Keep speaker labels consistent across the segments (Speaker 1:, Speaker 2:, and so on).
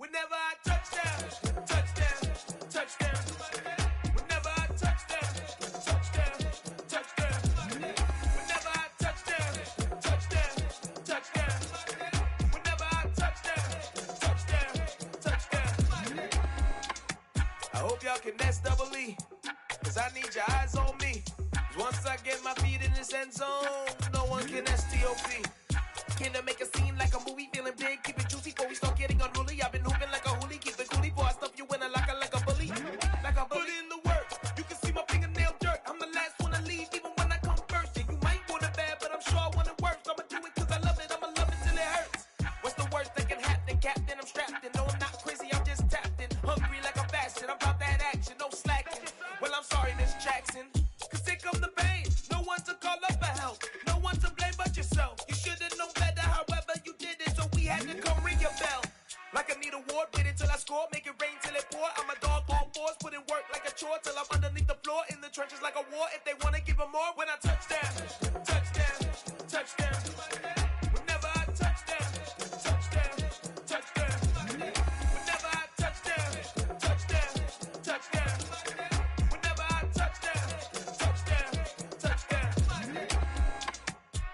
Speaker 1: Whenever I touchdown, touchdown, touchdown. Whenever I touchdown, touchdown, touchdown. Whenever I touchdown, touchdown, touchdown. Whenever I touchdown, touchdown, touchdown. I hope y'all can S-double-E, cause I need your eyes on me. Once I get my feet in this end zone, no one can S-T-O-P. Can I make a scene like a movie, feeling big, keep it juicy before we start getting unruly. I've been hooping like a hoolie, keep it coolie before I stuff you in a locker like a bully. Like a bully. Put in the work, you can see my fingernail dirt. I'm the last one to leave, even when I come first. Yeah, you might want it bad, but I'm sure I want it worse. I'ma do it cause I love it, I'ma love it till it hurts. What's the worst that can happen, Captain? I'm strapped in, no I'm not crazy, I'm just tapped in. Hungry like I'm fasting, I'm about that action, no slacking. Well, I'm sorry, Miss Jackson, cause here come the pain. No one to call up for help, no one to blame but yourself. You should've known better, however you did it, so we had to come ring your bell. Like I need a ward, wait until I score, make it rain till it pour. I'm a dog on fours, put in work like a chore till I'm underneath the floor, in the trenches like a war. If they wanna give them more, when I touchdown, touchdown, touchdown. Whenever I touchdown, touchdown, touchdown. Whenever I touchdown, touchdown, touchdown. Whenever I touchdown, touchdown, touchdown.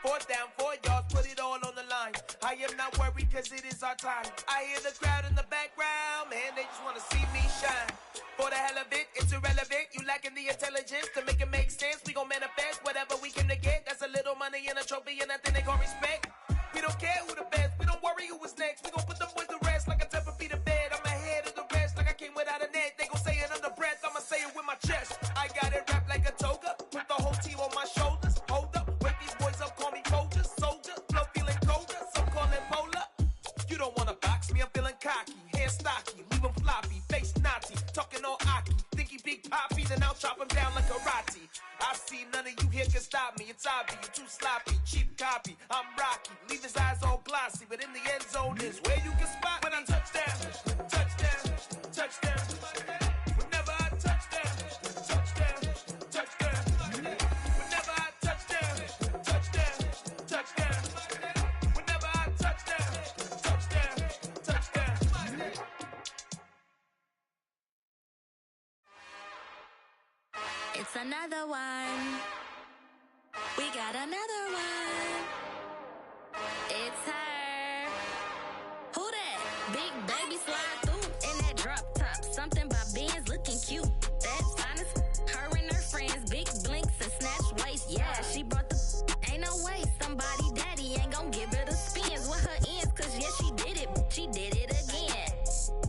Speaker 1: Fourth down, 4 yards, put it all on the line. I am not worried cause it is our time. I hear the crowd in the background, man, they just wanna see me shine. For the hell of it, it's irrelevant. You lacking the intelligence to make it make sense. We gon' manifest whatever we came to get. That's a little money and a trophy and nothing they gon' respect. We don't care who the best, we don't worry who was next. We gon' put them boys to rest like a 10 feet of bed. I'm ahead of the rest like I came without a net. They gon' say it under breath, I'ma say it with my chest. I got it wrapped like a toga, put the whole team on my shoulders. Hold up, wake these boys up, call me Folger, soldier. Flow feeling colder, some call it polar. You don't wanna box me, I'm feeling cocky. Hair stocky, leave him floppy, face naughty. Talking all aki, think he big poppy, then I'll chop him down like karate. I see none of you here can stop me. It's obvious, you too sloppy, cheap copy. I'm Rocky, leave his eyes all glossy, but in the end zone is where you can spot when I touchdown, touchdown, touchdown. Whenever I touchdown, touchdown, touchdown. Whenever I touchdown, touchdown, touchdown. Whenever I touchdown, touchdown, touchdown.
Speaker 2: It's another one. We got another one. It's her. Who that? Big baby slide through in that drop top. Something by Benz looking cute. That's honest. Her and her friends, big blinks and snatch waist. Yeah, she brought the. Ain't no way somebody daddy ain't gon' give her the spins with her ends. Cause yeah, she did it. She did it again.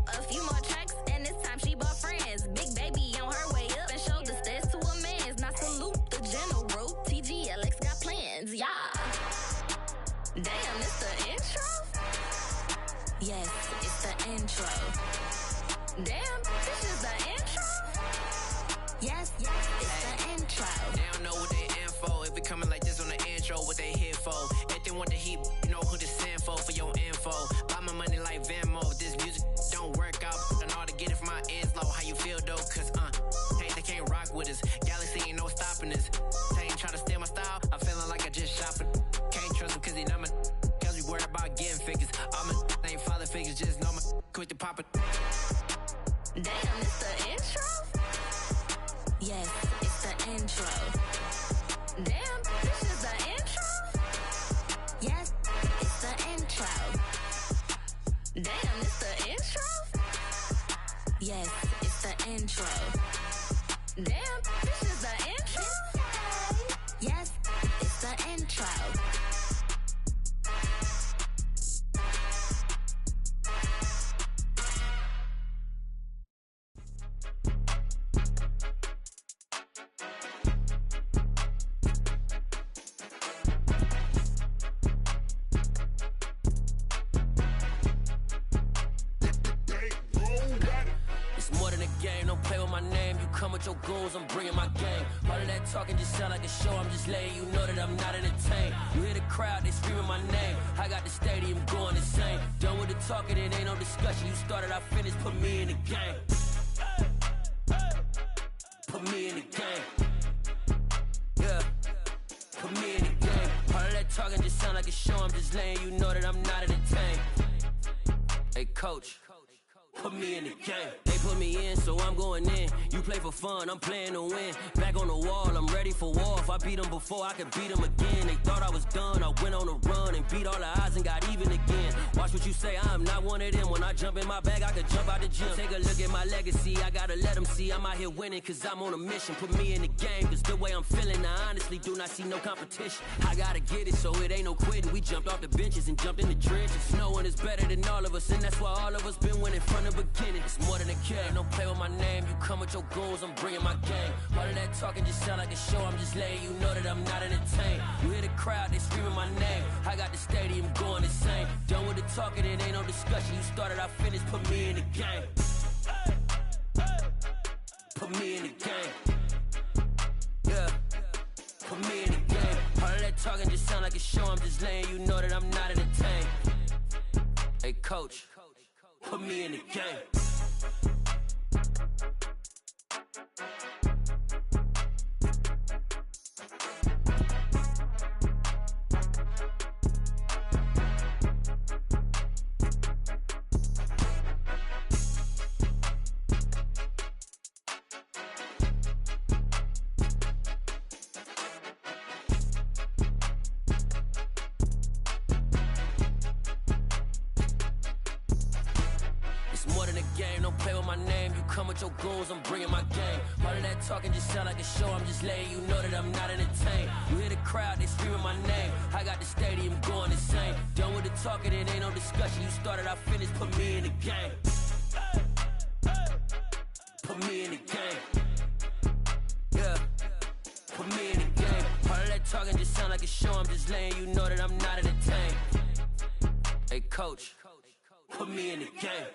Speaker 2: A few more tracks and this time she bought friends. Big baby on her way up and showed the stairs to a man's. Now salute the general. TGLX got plans, yeah. Damn, it's the intro? Yes, it's the intro. Damn, this is the intro? Yes, it's the intro.
Speaker 3: They don't know what they in for. If we coming like this on the intro, what they here for? If they want the heat, you know who to send for your info. Buy my money like Venmo. If this music don't work out, and all to get it from my ends low. How you feel though? Cause hey, they can't rock with us. Galaxy ain't no stopping us. They ain't trying to steal my style. I'm feeling like I just shot for. Can't trust him cause he not my. Cause we worried about getting figures. All my ain't father figures, just know my quick to pop it.
Speaker 2: Damn, it's the intro? Yes, it's the intro. Damn, this is the intro? Yes, it's the intro. Damn, it's the intro? Yes, it's the intro. Damn, this is the intro? Yes, it's the intro.
Speaker 4: Your goals, I'm bringing my gang. All of that talking just sound like a show. I'm just letting you know that I'm not entertained. You hear the crowd, they screaming my name. I got the stadium going insane. Done with the talking, it ain't no discussion. You started, I finished, put me in the game. Put me in the game. Yeah, put me in the game. All of that talking just sound like a show. I'm just letting you know that I'm not entertained. Hey, coach, put me in the game. They put me in, so I'm going in. You play for fun, I'm playing to win. Back on the wall, I'm ready for war. If I beat them before, I could beat them again. They thought I was done, I went on a run and beat all the odds and got even again. Watch what you say, I'm not one of them. When I jump in my bag, I could jump out the gym. Take a look at my legacy, I gotta let them see I'm out here winning, cause I'm on a mission. Put me in the game, cause the way I'm feeling, I honestly do not see no competition. I gotta get it, so it ain't no quitting. We jumped off the benches and jumped in the trenches. No one is better than all of us, and that's why all of us been winning from the beginning. It's more than a care, don't play with my name. You come with your goons, I'm bringing my game. All of that talking just sound like a show, I'm just letting you know that I'm not entertained. You hear the crowd, they screaming my name. I got the stadium going insane. Done with the talking, it ain't no discussion. You started, I finished, put me in the game. Put me in the game. Yeah, put me in the game. All of that talking just sound like a show, I'm just letting you know that I'm not entertained. Hey coach, put me in the game. Your goons, I'm bringing my game. All of that talking just sound like a show, I'm just letting you know that I'm not entertained. You hear the crowd, they screaming my name. I got the stadium going insane. Done with the talking, it ain't no discussion. You started, I finished, put me in the game. Put me in the game. Yeah, put me in the game. All of that talking just sound like a show, I'm just letting you know that I'm not entertained. Hey coach, put me in the game.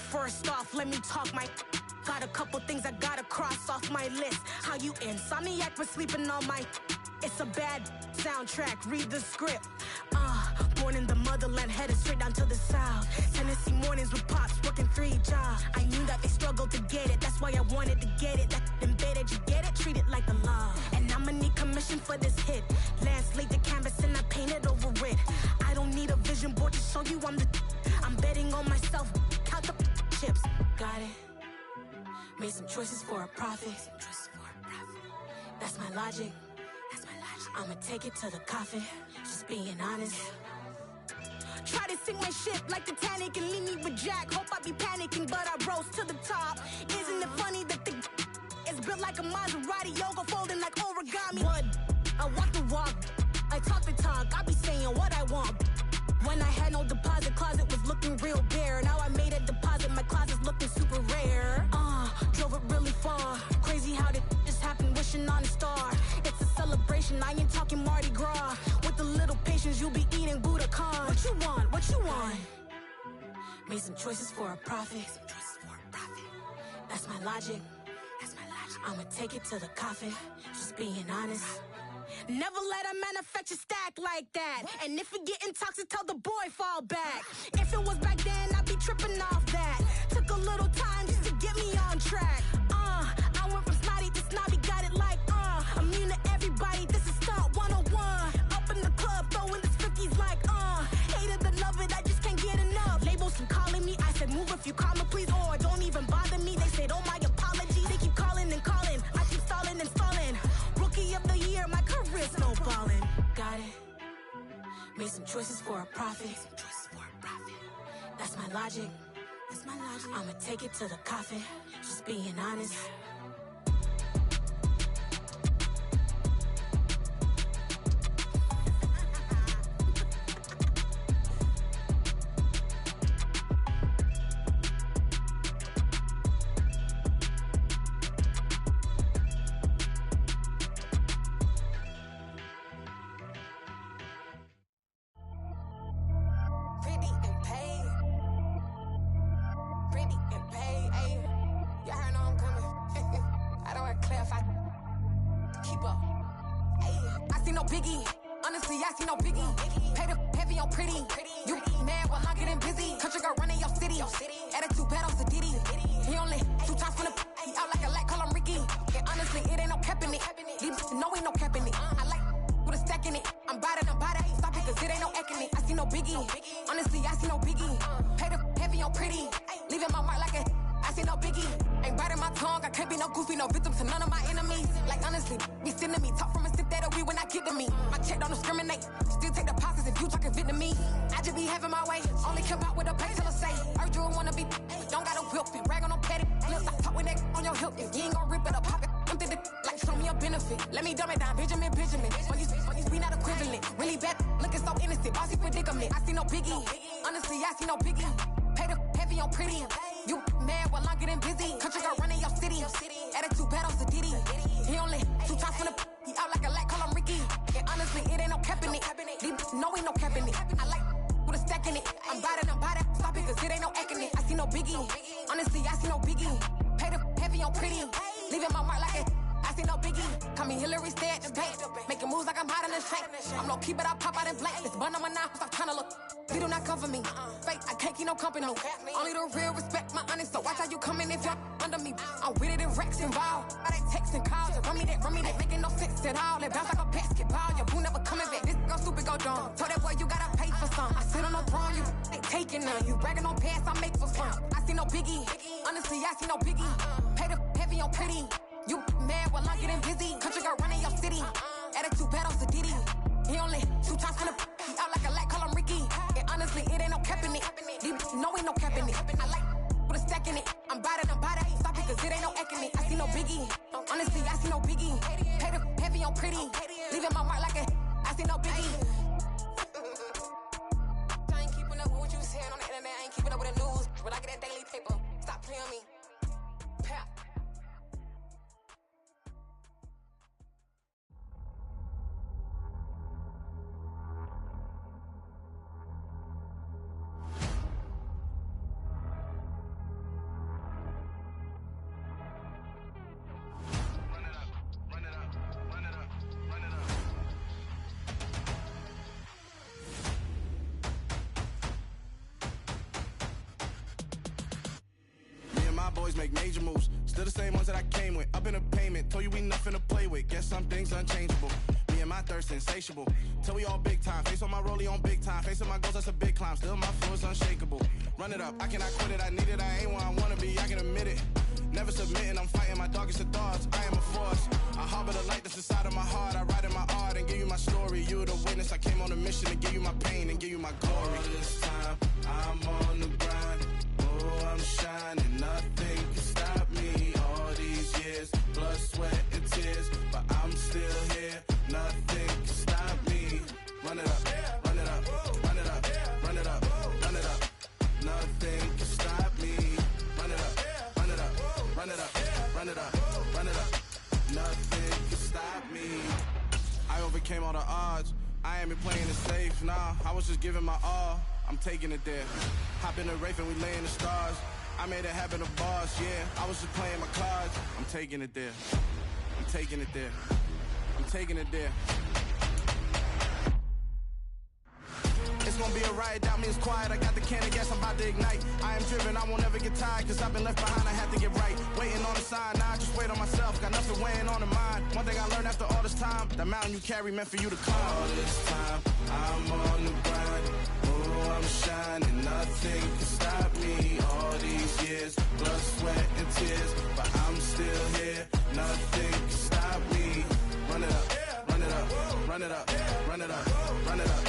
Speaker 5: First off, let me talk my... Got a couple things I gotta cross off my list. How you insomniac for sleeping on my... It's a bad soundtrack, read the script. Born in the motherland, headed straight down to the south. Tennessee mornings with pops, working 3 jobs. I knew that they struggled to get it, that's why I wanted to get it. That embedded, you get it, treat it like the law. And I'ma need commission for this hit. Lance laid the canvas and I painted over it. I don't need a vision board to show you I'm the... I'm betting on myself, count the chips. Got it. Made some choices for a profit. That's my logic. I'ma take it to the coffin. Just being honest. Try to sink my ship like Titanic and leave me with Jack. Hope I be panicking, but I rose to the top. Isn't it funny that the is built like a Maserati, yoga folding like origami? What? I walk the walk, I talk the talk, I be saying what I want. When I had no deposit, closet was looking real bare. Now I made a deposit, my closet's looking super rare. Drove it really far. Crazy how did just happen, wishing on a star. It's a celebration, I ain't talking Mardi Gras. With a little patience, you'll be eating Budokan. What you want? What you want? Made some choices for a profit. That's my logic. I'ma take it to the coffin. Just being honest. Never let a manufacture stack like that. And if it getting toxic, tell the boy fall back. If it was back then, I'd be tripping off that. Took a little time just to get me on track. I went from snotty to snobby, got it like immune to everybody, this is stunt 101. Up in the club, throwing this 50s like hate it or love it, I just can't get enough. Labels from calling me, I said move if you call me please, or don't even bother me. They said oh my apologies, they keep calling and calling. I keep stalling and stalling. Rookie of the year, my career's snowballing. Got it. Made some choices for a profit. That's my logic. I'ma take it to the coffin. Just being honest.
Speaker 6: Only the real respect my honest, so watch how you coming if you're under me. I'm with it in Rex involved. All that text and calls, run me that making no sense at all. That bounce like a basketball, your boo never coming back. This go stupid, go dumb. Told that boy you gotta pay for some. I sit on the throne, you ain't taking none. You bragging on past, I make for fun. I see no biggie, honestly I see no biggie. Pay the heavy on pretty. You mad while I'm getting busy. Country girl running your city. Attitude bad on Diddy. He only 2 times from the he out like a light, call him Ricky. And honestly, it ain't no cap in it. No, ain't no cap in it. I like with a stack in it. I'm bad it. Stop it, cause it ain't no acting it. I see no biggie. Honestly, I see no biggie. Pay the heavy on pretty. Leaving my mark like a I see no biggie. I ain't keeping up with what you saying on the internet. I ain't keeping up with the news. But I get that daily paper. Stop playing me. Pap.
Speaker 7: Boys make major moves, still the same ones that I came with. Up in a payment, told you we nothing to play with. Guess some things unchangeable. Me and my thirst insatiable. Till we all big time. Face on my rollie on big time. Facing my goals, that's a big climb. Still my flow is unshakable. Run it up, I cannot quit it. I need it, I ain't where I wanna be. I can admit it. Never submitting, I'm fighting my darkest of thoughts. I am a force. I harbor the light that's inside of my heart. I write in my art and give you my story. You the witness. I came on a mission to give you my pain and give you my glory. All this time, I'm on the grind. Oh, I'm shining. Nothing can stop me. All these years, blood, sweat, and tears. But I'm still here. Nothing can stop me. Run it up, run it up, run it up, run it up, run it up. Nothing can stop me. Run it up, run it up, run it up, run it up, run it up. Nothing can stop me. I overcame all the odds. I ain't been playing it safe, nah. I was just giving my all. I'm taking it there. Hop in the Wraith and we lay in the stars. I made it happen to boss, yeah. I was just playing my cards. I'm taking it there. I'm taking it there. I'm taking it there. It's gonna be a riot, doubt me it's quiet. I got the can of gas, I'm about to ignite. I am driven, I won't ever get tired, cause I've been left behind, I have to get right. Waiting on the sign, now I just wait on myself. Got nothing weighing on the mind. One thing I learned after all this time, the mountain you carry meant for you to climb. All this time, I'm on the grind. Oh, I'm shining, nothing can stop me. All these years, blood, sweat, and tears. But I'm still here, nothing can stop me. Run it up, run it up, run it up, run it up, run it up.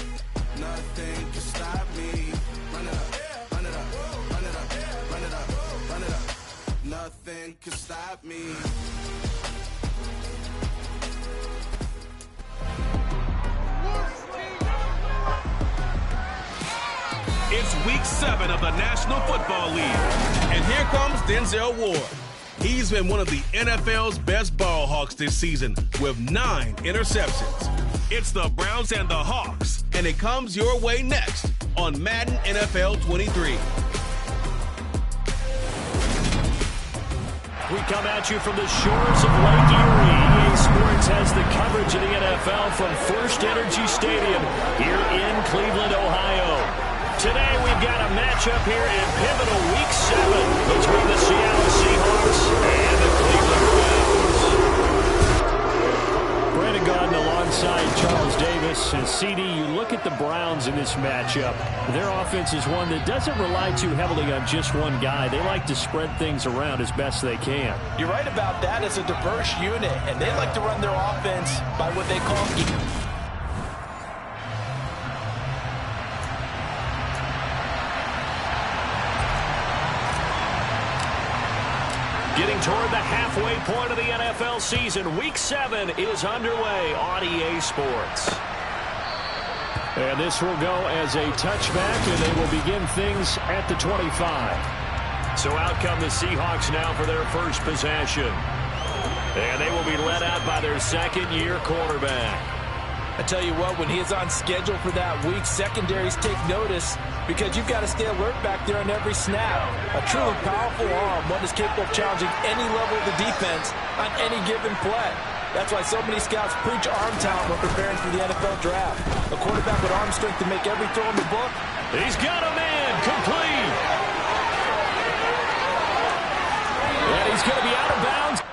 Speaker 7: Nothing can stop me. Run it up, run it up, run it up, run it up, run it up. Nothing can stop me.
Speaker 8: It's week 7 of the National Football League. And here comes Denzel Ward. He's been one of the NFL's best ball hawks this season with 9 interceptions. It's the Browns and the Hawks, and it comes your way next on Madden NFL 23.
Speaker 9: We come at you from the shores of Lake Erie. EA Sports has the coverage of the NFL from First Energy Stadium here in Cleveland, Ohio. Today we've got a matchup here in pivotal Week 7 between the Seattle Seahawks and the Cleveland Browns. Brandon Gaudin alongside Charles Davis. And CD, you look at the Browns in this matchup. Their offense is one that doesn't rely too heavily on just one guy. They like to spread things around as best they can.
Speaker 10: You're right about that. It's a diverse unit, and they like to run their offense by what they call
Speaker 9: getting toward the halfway point of the NFL season. Week 7 is underway on EA Sports. And this will go as a touchback, and they will begin things at the 25. So out come the Seahawks now for their first possession. And they will be led out by their second-year quarterback.
Speaker 10: I tell you what, when he is on schedule for that week, secondaries take notice because you've got to stay alert back there on every snap. A truly powerful arm, one is capable of challenging any level of the defense on any given play. That's why so many scouts preach arm talent when preparing for the NFL draft. A quarterback with arm strength to make every throw in the book.
Speaker 9: He's got him in, complete. And he's going to be out of bounds.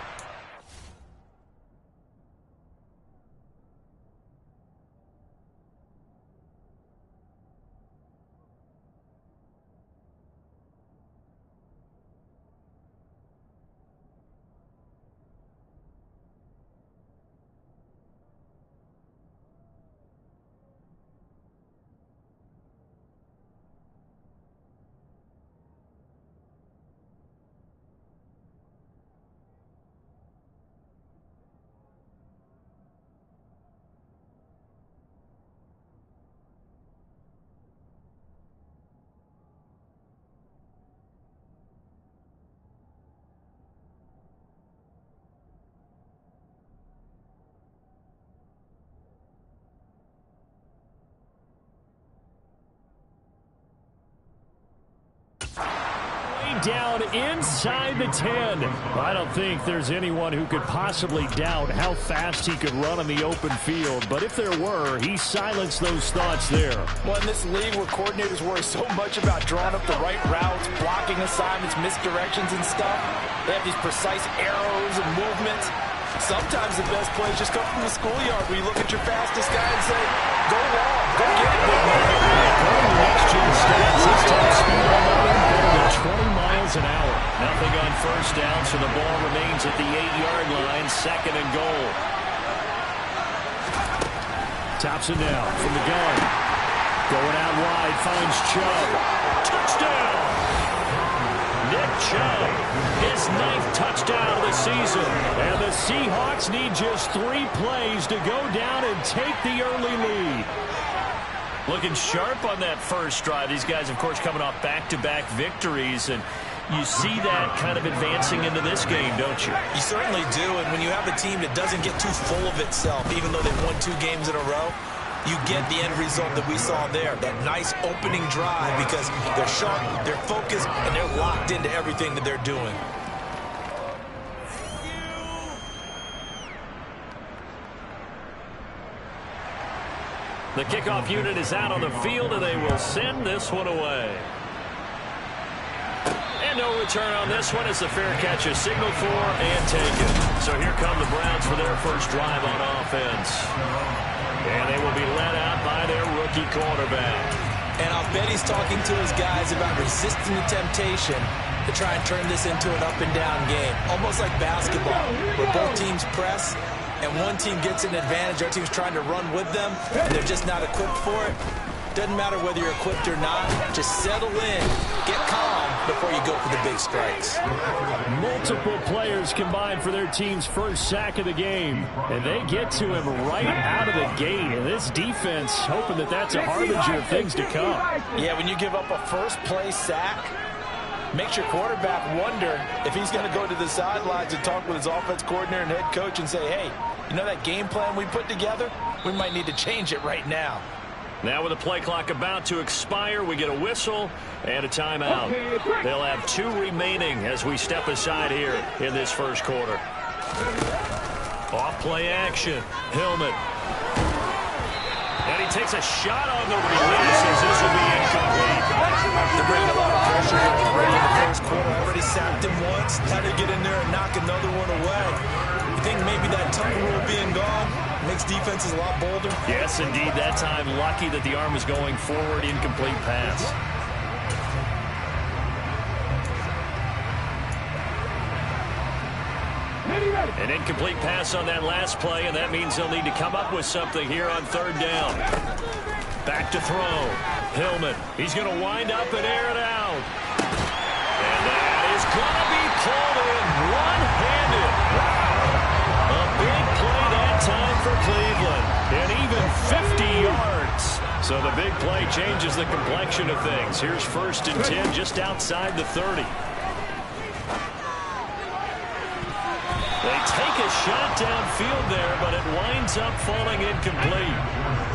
Speaker 9: Down inside the 10. I don't think there's anyone who could possibly doubt how fast he could run on the open field. But if there were, he silenced those thoughts there.
Speaker 10: Well, in this league where coordinators worry so much about drawing up the right routes, blocking assignments, misdirections and stuff, they have these precise arrows and movements. Sometimes the best plays just come from the schoolyard where you look at your fastest guy and say, go long, go get it, big man.
Speaker 9: Next-gen stats, his top speed on the wing, better than 20 miles an hour. Nothing on first down, so the Browns at the 8-yard line, 2nd and goal. Thompson now from the gun. Going out wide, finds Chubb. Touchdown! Nick Chubb, his 9th touchdown of the season. And the Seahawks need just 3 plays to go down and take the early lead. Looking sharp on that first drive. These guys, of course, coming off back-to-back victories, and you see that kind of advancing into this game, don't you?
Speaker 10: You certainly do, and when you have a team that doesn't get too full of itself, even though they've won 2 games in a row, you get the end result that we saw there, that nice opening drive, because they're sharp, they're focused, and they're locked into everything that they're doing.
Speaker 9: The kickoff unit is out on the field, and they will send this one away. And no return on this one as the fair catch is signaled for and taken. So here come the Browns for their first drive on offense. And they will be led out by their rookie quarterback.
Speaker 10: And I'll bet he's talking to his guys about resisting the temptation to try and turn this into an up-and-down game. Almost like basketball, where both teams press, and one team gets an advantage, our team's trying to run with them, and they're just not equipped for it. Doesn't matter whether you're equipped or not. Just settle in, get calm before you go for the big strikes.
Speaker 9: Multiple players combined for their team's first sack of the game, and they get to him right out of the gate. And this defense hoping that that's a harbinger of things to come.
Speaker 10: Yeah, when you give up a first-play sack, makes your quarterback wonder if he's going to go to the sidelines and talk with his offense coordinator and head coach and say, hey, you know that game plan we put together? We might need to change it right now.
Speaker 9: Now with the play clock about to expire, we get a whistle and a timeout. They'll have 2 remaining as we step aside here in this first quarter. Off play action. Hillman. And he takes a shot on the release as this will be incomplete.
Speaker 10: They're bringing a lot of pressure already in the first quarter. Already sacked him once. Had to get in there and knock another one away. You think maybe that tongue rule being gone makes defenses a lot bolder?
Speaker 9: Yes, indeed. That time, lucky that the arm was going forward. Incomplete pass. An incomplete pass on that last play, and that means they'll need to come up with something here on 3rd down. Back to throw. Hillman. He's going to wind up and air it out. And that is going to be pulled in one-handed. Wow. A big play that time for Cleveland. And even 50 yards. So the big play changes the complexion of things. Here's 1st and 10 just outside the 30. They take a shot downfield there, but it winds up falling incomplete.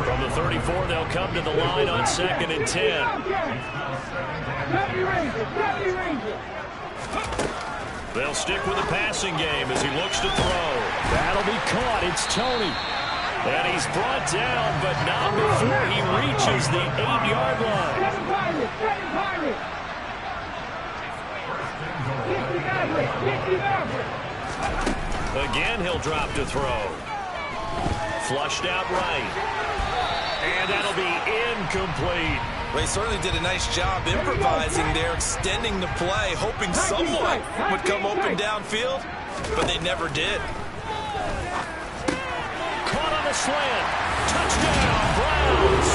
Speaker 9: From the 34, they'll come to the line on 2nd and 10. They'll stick with the passing game as he looks to throw. That'll be caught. It's Tony. And he's brought down, but not before he reaches the 8-yard line. Again, he'll drop to throw. Flushed out right. And that'll be incomplete.
Speaker 10: Well, he certainly did a nice job improvising there, extending the play, hoping someone would come open downfield, but they never did.
Speaker 9: Caught on a slant. Touchdown, Browns.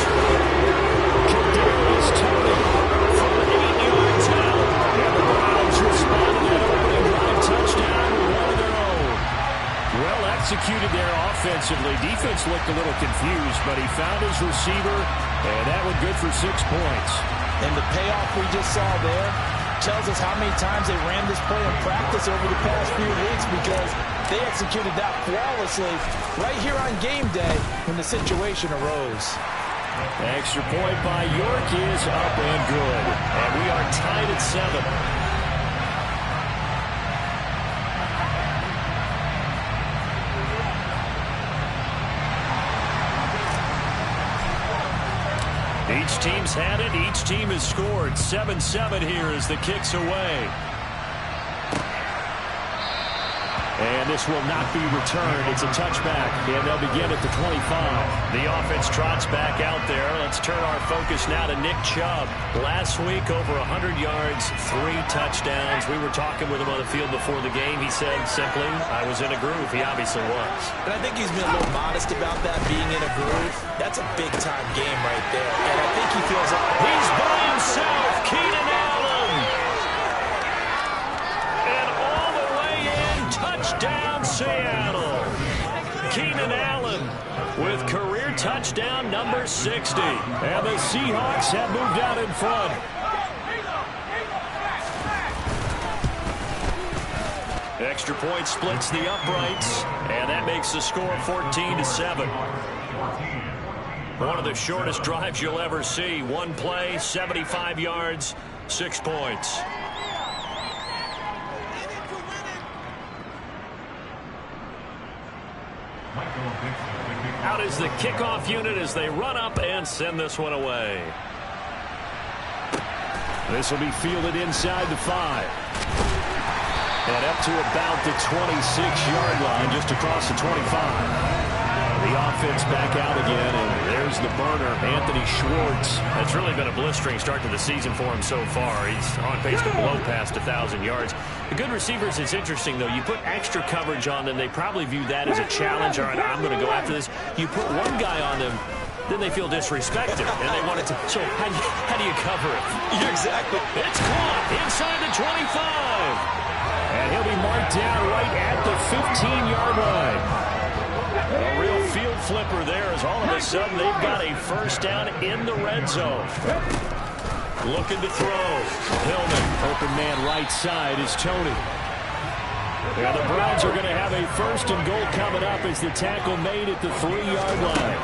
Speaker 9: Kadarius Toney from 8 yards out. And the Browns respond to that opening drive touchdown with one of their own. Well executed there offensively. Defense looked a little confused, but he found his receiver, and that one good for 6 points.
Speaker 10: And the payoff we just saw there tells us how many times they ran this play in practice over the past few weeks, because they executed that flawlessly right here on game day when the situation arose.
Speaker 9: Extra point by York is up and good. And we are tied at 7. Each team's had it. Each team has scored. 7-7 here as the kick's away. And this will not be returned. It's a touchback, and they'll begin at the 25. The offense trots back out there. Let's turn our focus now to Nick Chubb. Last week, over 100 yards, 3 touchdowns. We were talking with him on the field before the game. He said simply, I was in a groove. He obviously was.
Speaker 10: And I think he's been a little modest about that, being in a groove. That's a big-time game right there. And I think he feels like
Speaker 9: he's by himself, Keenan Allen. And all the way in, touchdown Seattle. Keenan Allen with career touchdown number 60. And the Seahawks have moved out in front. Extra point splits the uprights, and that makes the score 14-7. One of the shortest drives you'll ever see. One play, 75 yards, 6 points. Out is the kickoff unit as they run up and send this one away. This will be fielded inside the 5. And up to about the 26-yard line, just across the 25. The offense back out again, and there's the burner, Anthony Schwartz. It's really been a blistering start to the season for him so far. He's on pace to blow past 1,000 yards. The good receivers, it's interesting, though. You put extra coverage on them, they probably view that as a challenge. All right, I'm going to go after this. You put one guy on them, then they feel disrespected, and they want it to. So how do you cover it?
Speaker 10: You're exactly.
Speaker 9: It's caught inside the 25. And he'll be marked down right at the 15-yard line. A real field flipper there as all of a sudden they've got a first down in the red zone. Looking to throw. Hillman, open man right side is Tony. And the Browns are going to have a first and goal coming up as the tackle made at the 3-yard line.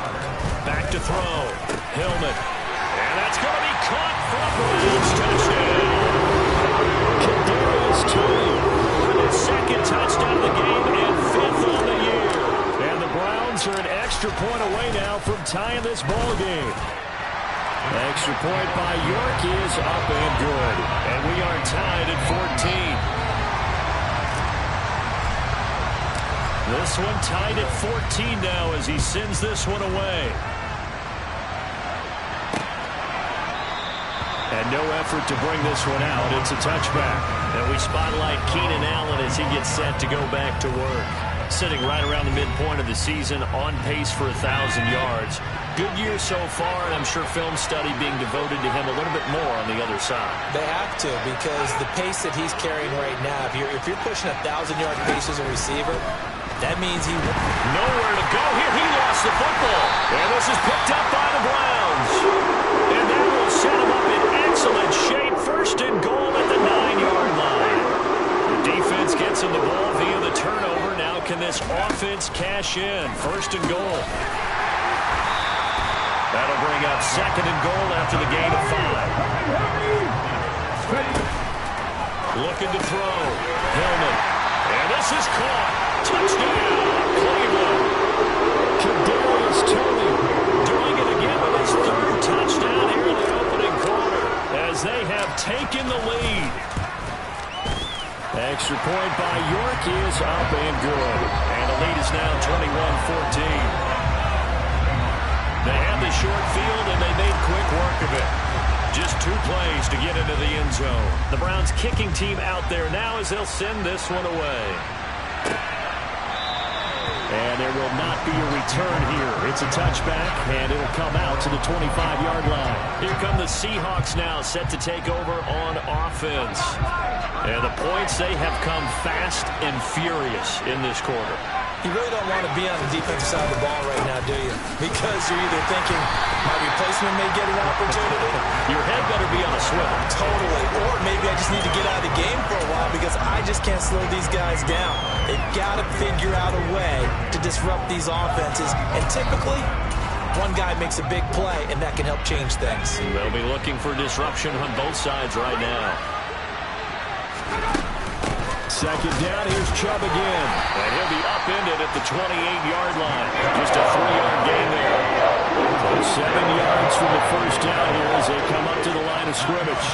Speaker 9: Back to throw. Hillman. And that's going to be caught for a Browns touchdown. Kadarius Toney with his second touchdown of the game and 5th on the year. And the Browns are an extra point away now from tying this ball game. Extra point by York is up and good. And we are tied at 14. This one tied at 14 now as he sends this one away. And no effort to bring this one out. It's a touchback. And we spotlight Keenan Allen as he gets set to go back to work. Sitting right around the midpoint of the season, on pace for 1,000 yards. Good year so far, and I'm sure film study being devoted to him a little bit more on the other side.
Speaker 10: They have to, because the pace that he's carrying right now, if you're pushing 1,000-yard pace as a receiver, that means he
Speaker 9: nowhere to go here. He lost the football, and this is picked up by the Browns. And that will set him up in excellent shape. First and goal at the 9-yard line. The defense gets him the ball via the turnover. Now can this offense cash in? First and goal. That'll bring up second and goal after the gain of 5. Looking to throw. Hillman. And this is caught. Touchdown, Cleveland. Kadarius Toney doing it again with his 3rd touchdown here in the opening quarter as they have taken the lead. Extra point by York is up and good. And the lead is now 21-14. They had the short field, and they made quick work of it. Just 2 plays to get into the end zone. The Browns kicking team out there now as they'll send this one away. And there will not be a return here. It's a touchback, and it'll come out to the 25-yard line. Here come the Seahawks now, set to take over on offense. And the points, they have come fast and furious in this quarter.
Speaker 10: You really don't want to be on the defensive side of the ball right now, do you? Because you're either thinking, my replacement may get an opportunity.
Speaker 9: Your head better be on a swivel.
Speaker 10: Totally. Or maybe I just need to get out of the game for a while because I just can't slow these guys down. They've got to figure out a way to disrupt these offenses. And typically, one guy makes a big play, and that can help change things.
Speaker 9: They'll be looking for disruption on both sides right now. Second down, here's Chubb again. And he'll be upended at the 28-yard line. Just a 3-yard gain there. So 7 yards from the first down here as they come up to the line of scrimmage.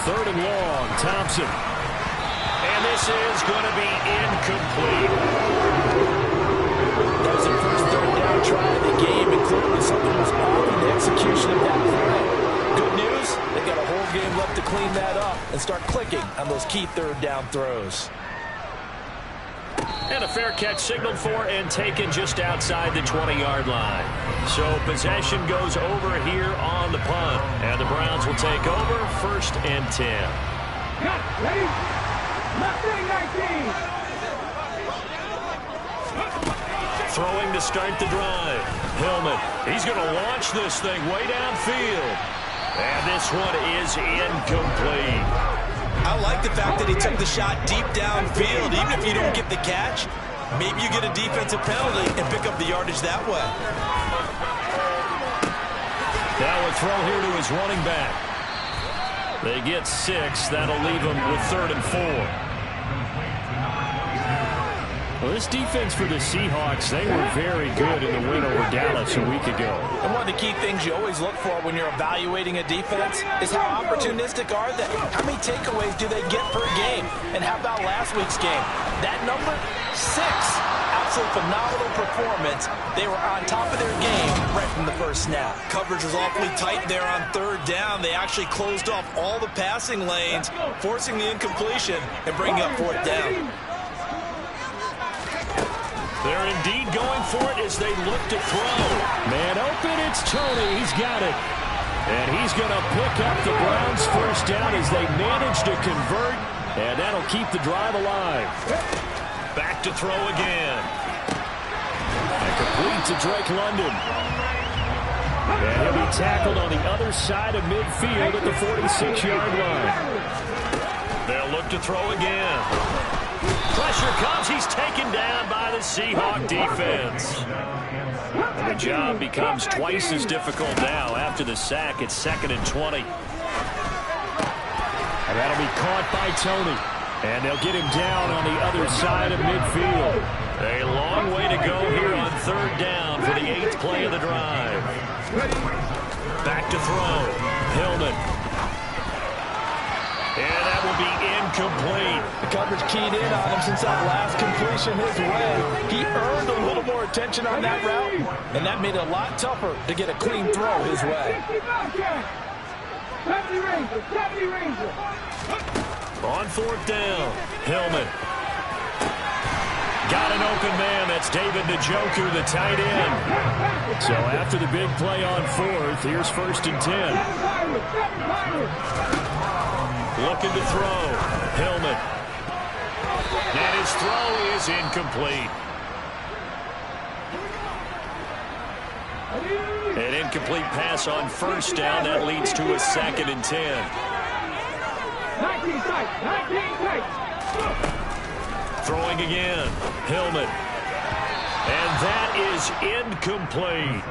Speaker 9: 3rd and long, Thompson. And this is going to be incomplete.
Speaker 10: That was the first third down try of the game, and clearly something was off in the execution of that play. Good news, they got a whole game left to clean that up and start clicking on those key third down throws.
Speaker 9: And a fair catch signaled for and taken just outside the 20-yard line. So possession goes over here on the punt. And the Browns will take over 1st and 10.
Speaker 1: Ready? Nothing 19.
Speaker 9: Throwing to start the drive. Hillman, he's going to launch this thing way downfield. And this one is incomplete.
Speaker 10: I like the fact that he took the shot deep downfield. Even if you don't get the catch, maybe you get a defensive penalty and pick up the yardage that way.
Speaker 9: Now a throw here to his running back. They get 6. That'll leave them with 3rd and 4. Well, this defense for the Seahawks, they were very good in the win over Dallas a week ago.
Speaker 10: And one of the key things you always look for when you're evaluating a defense is how opportunistic are they? How many takeaways do they get per game? And how about last week's game? That number, 6. Absolute phenomenal performance. They were on top of their game right from the first snap. Coverage was awfully tight there on 3rd down. They actually closed off all the passing lanes, forcing the incompletion and bringing up 4th down.
Speaker 9: They're indeed going for it as they look to throw. Man open, it's Toney. He's got it. And he's going to pick up the Browns' 1st down as they manage to convert. And that'll keep the drive alive. Back to throw again. And complete to Drake London. And he'll be tackled on the other side of midfield at the 46-yard line. They'll look to throw again. Pressure comes. He's taken down by the Seahawk defense. And the job becomes twice as difficult now after the sack. It's 2nd and 20. And that'll be caught by Toney. And they'll get him down on the other side of midfield. A long way to go here on 3rd down for the 8th play of the drive. Back to throw. Hillman. And that will be incomplete.
Speaker 10: The coverage keyed in on him since that last completion his way. He earned a little more attention on that route, and that made it a lot tougher to get a clean throw his way.
Speaker 9: On 4th down, Hillman. Got an open man. That's David Njoku, the tight end. So after the big play on 4th, here's 1st and 10. Looking to throw. Hillman. And his throw is incomplete. An incomplete pass on 1st down. That leads to a 2nd and 10.
Speaker 1: 19 tight.
Speaker 9: Throwing again. Hillman. And that is incomplete.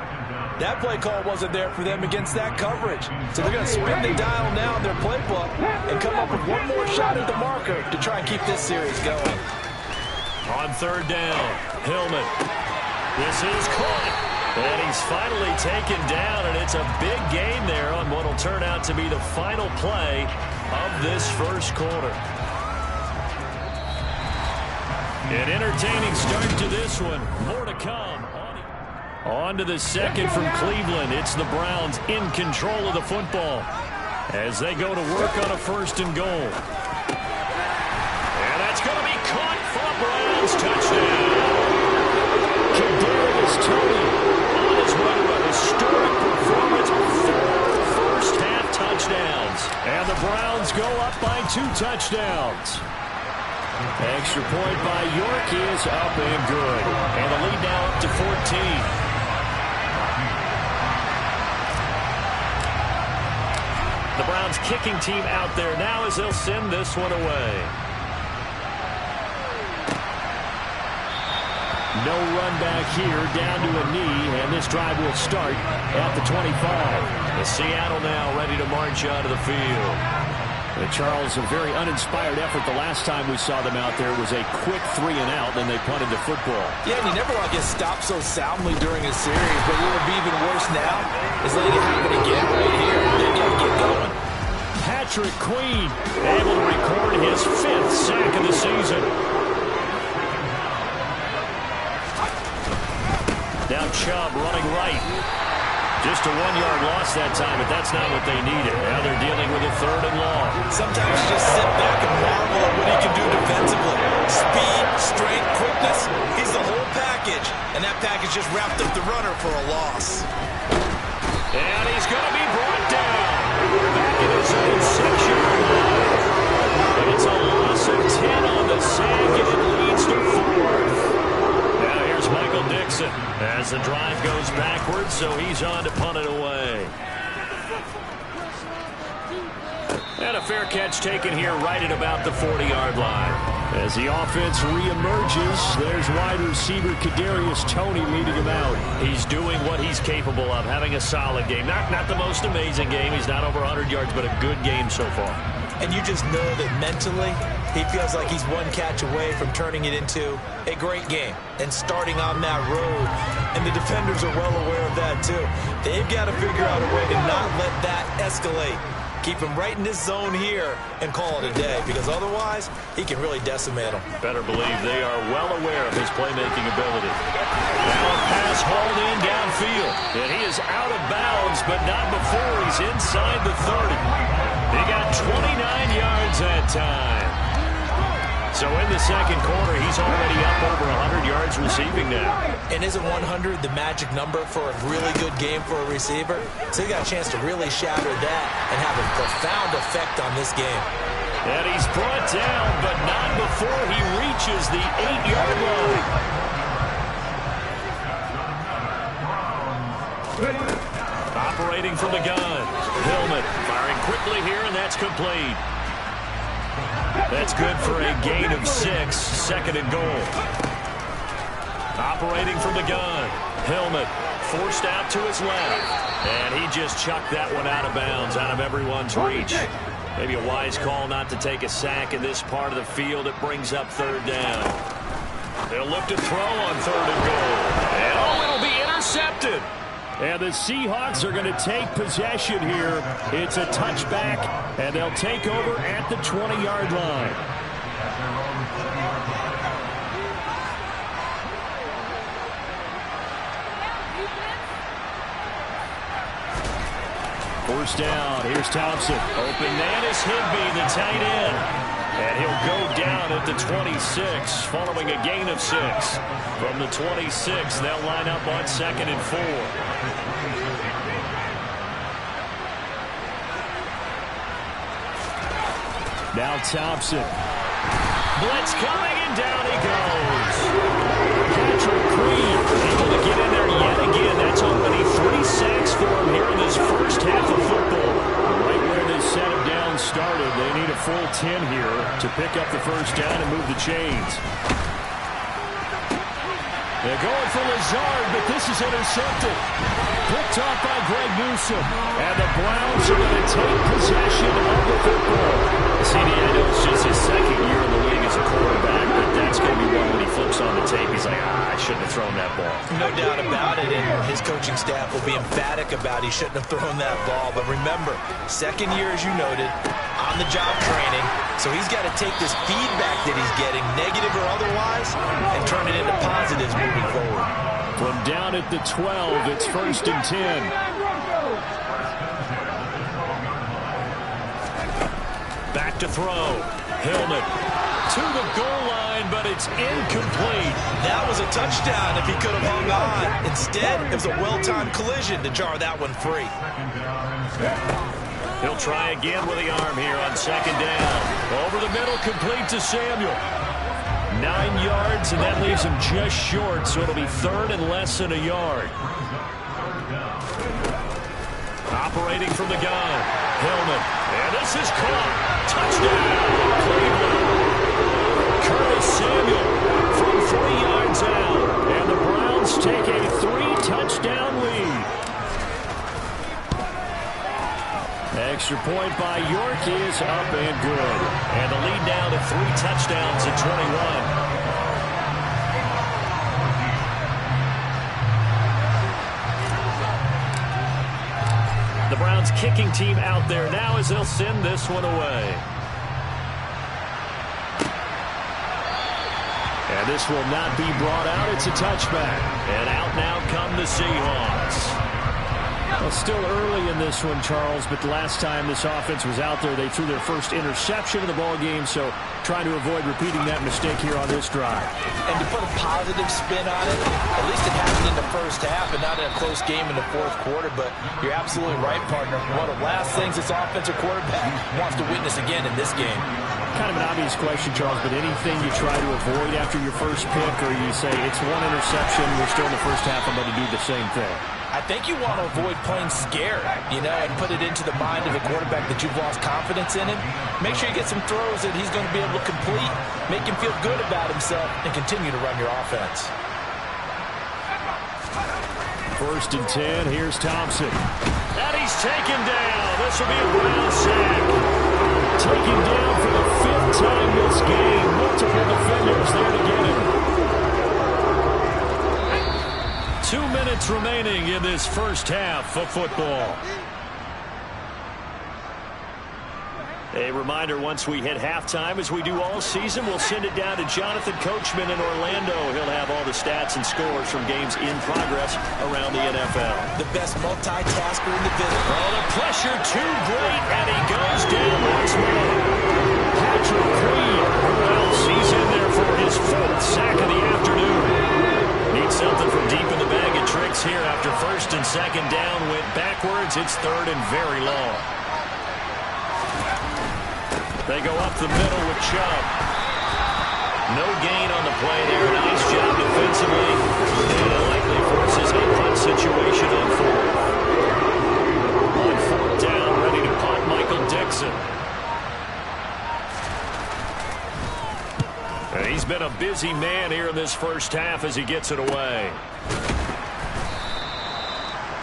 Speaker 10: That play call wasn't there for them against that coverage. So they're going to spin the dial now in their playbook and come up with one more shot at the marker to try and keep this series going.
Speaker 9: On 3rd down, Hillman. This is caught. And he's finally taken down, and it's a big gain there on what will turn out to be the final play of this 1st quarter. An entertaining start to this one. More to come. On to the 2nd from Cleveland. It's the Browns in control of the football as they go to work on a 1st and goal. And that's going to be caught for a Browns touchdown. Kadarius Toney on his way to a historic performance with 4 first-half touchdowns. And the Browns go up by 2 touchdowns. Extra point by York is up and good. And the lead now up to 14. The Browns kicking team out there now as they'll send this one away. No run back here, down to a knee, and this drive will start at the 25. The Seattle now ready to march onto the field. And Charles, a very uninspired effort the last time we saw them out there. It was a quick 3 and out, then they punted the football.
Speaker 10: Yeah, and you never want to get stopped so soundly during a series, but what would be even worse now is letting it happen again right here. They got to get going.
Speaker 9: Patrick Queen able to record his 5th sack of the season. Now Chubb running right. Just a 1-yard loss that time, but that's not what they needed. Now they're dealing with a 3rd and long.
Speaker 10: Sometimes you just sit back and marvel at what he can do defensively. Speed, strength, quickness. He's the whole package. And that package just wrapped up the runner for a loss.
Speaker 9: And he's going to be brought down. Back in his own section. And it's a loss of 10 on the sack, and it leads to 4th. Now here's Michael Dixon as the drive goes backwards, so he's on to punt it away. And a fair catch taken here right at about the 40-yard line. As the offense reemerges, there's wide receiver Kadarius Toney leading him out. He's doing what he's capable of, having a solid game. Not the most amazing game. He's not over 100 yards, but a good game so far.
Speaker 10: And you just know that mentally, he feels like he's one catch away from turning it into a great game and starting on that road. And the defenders are well aware of that, too. They've got to figure out a way to not let that escalate. Keep him right in this zone here and call it a day, because otherwise he can really decimate him.
Speaker 9: Better believe they are well aware of his playmaking ability. Now a pass hauled in downfield, and he is out of bounds, but not before he's inside the 30. He got 29 yards that time. So in the second quarter, he's already up over 100 yards receiving now.
Speaker 10: And isn't 100 the magic number for a really good game for a receiver? So he got a chance to really shatter that and have a profound effect on this game.
Speaker 9: And he's brought down, but not before he reaches the 8-yard line. Operating from the gun. Hillman firing quickly here, and that's complete. That's good for a gain of 6, 2nd and goal. Operating from the gun. Hillman forced out to his left. And he just chucked that one out of bounds, out of everyone's reach. Maybe a wise call not to take a sack in this part of the field. It brings up 3rd down. They'll look to throw on 3rd and goal. And it'll be intercepted. And the Seahawks are going to take possession here. It's a touchback, and they'll take over at the 20-yard line. First down. Here's Thompson. Open man is Higbee, the tight end. And he'll go down at the 26, following a gain of 6. From the 26, they'll line up on 2nd and 4. Now Thompson. Blitz coming, and down he goes. Patrick Queen able to get in there yet again. That's already 3 sacks for him here in this first half of football. Right where this set of downs started, they need a full 10 here to pick up the first down and move the chains. They're going for Lazard, but this is intercepted. Picked off by Greg Newsome. And the Browns are going to take possession of the football. CD, I know it's just his 2nd year in the league as a quarterback, but that's going to be one when he flips on the tape. He's like, I shouldn't have thrown that ball.
Speaker 10: No doubt about it, and his coaching staff will be emphatic about he shouldn't have thrown that ball. But remember, 2nd year, as you noted, on-the-job training. So he's got to take this feedback that he's getting, negative or otherwise, and turn it into positives moving forward.
Speaker 9: From down at the 12, it's 1st and 10. Back to throw. Hillman to the goal line, but it's incomplete.
Speaker 10: That was a touchdown if he could have hung on. Instead, it was a well-timed collision to jar that one free.
Speaker 9: He'll try again with the arm here on 2nd down. Over the middle, complete to Samuel. 9 yards, and that leaves him just short, so it'll be 3rd and less than a yard. Operating from the gun, Hillman. And this is caught. Touchdown, Cleveland. Curtis Samuel from 3 yards out. And the Browns take a 3-touchdown lead. Extra point by York is up and good. And the lead down to 3 touchdowns at 21. the Browns kicking team out there now as they'll send this one away. And this will not be brought out. It's a touchback. And out now come the Seahawks. Well, still early in this one, Charles, but the last time this offense was out there, they threw their first interception of the ball game, so trying to avoid repeating that mistake here on this drive.
Speaker 10: And to put a positive spin on it, at least it happened in the first half and not in a close game in the fourth quarter, but you're absolutely right, partner. One of the last things this offensive quarterback wants to witness again in this game.
Speaker 9: Kind of an obvious question, Charles, but anything you try to avoid after your first pick, or you say it's one interception, we're still in the first half, I'm going to do the same thing?
Speaker 10: I think you want to avoid playing scared, and put it into the mind of a quarterback that you've lost confidence in him. Make sure you get some throws that he's going to be able to complete, make him feel good about himself, and continue to run your offense.
Speaker 9: 1st and 10, here's Thompson. And he's taken down. This will be a Brown sack. Taken down for the 5th time this game. Multiple defenders there to get him. 2 minutes remaining in this first half of football. A reminder, once we hit halftime, as we do all season, we'll send it down to Jonathan Coachman in Orlando. He'll have all the stats and scores from games in progress around the NFL.
Speaker 10: The best multitasker in the business.
Speaker 9: Oh, the pressure too great, and he goes down once more. Patrick Queen, who else? He's in there for his 4th sack of the afternoon. Needs something from deep in the bag of tricks here after 1st and 2nd down. Went backwards. It's 3rd and very long. They go up the middle with Chubb. No gain on the play there. Nice job defensively. And it likely forces a punt situation on 4th. On 4th down, ready to punt, Michael Dixon. And he's been a busy man here in this first half as he gets it away.